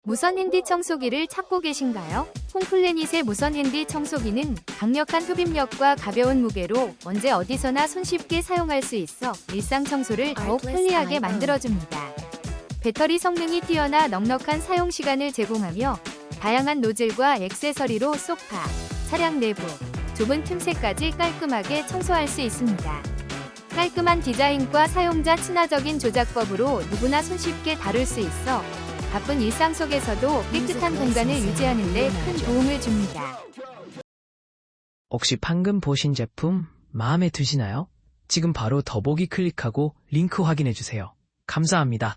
무선 핸디 청소기를 찾고 계신가요? 홈플래닛의 무선 핸디 청소기는 강력한 흡입력과 가벼운 무게로 언제 어디서나 손쉽게 사용할 수 있어 일상 청소를 더욱 편리하게 만들어줍니다. 배터리 성능이 뛰어나 넉넉한 사용 시간을 제공하며 다양한 노즐과 액세서리로 소파, 차량 내부, 좁은 틈새까지 깔끔하게 청소할 수 있습니다. 깔끔한 디자인과 사용자 친화적인 조작법으로 누구나 손쉽게 다룰 수 있어 바쁜 일상 속에서도 깨끗한 공간을 유지하는 데 큰 도움을 줍니다. 혹시 방금 보신 제품 마음에 드시나요? 지금 바로 더보기 클릭하고 링크 확인해주세요. 감사합니다.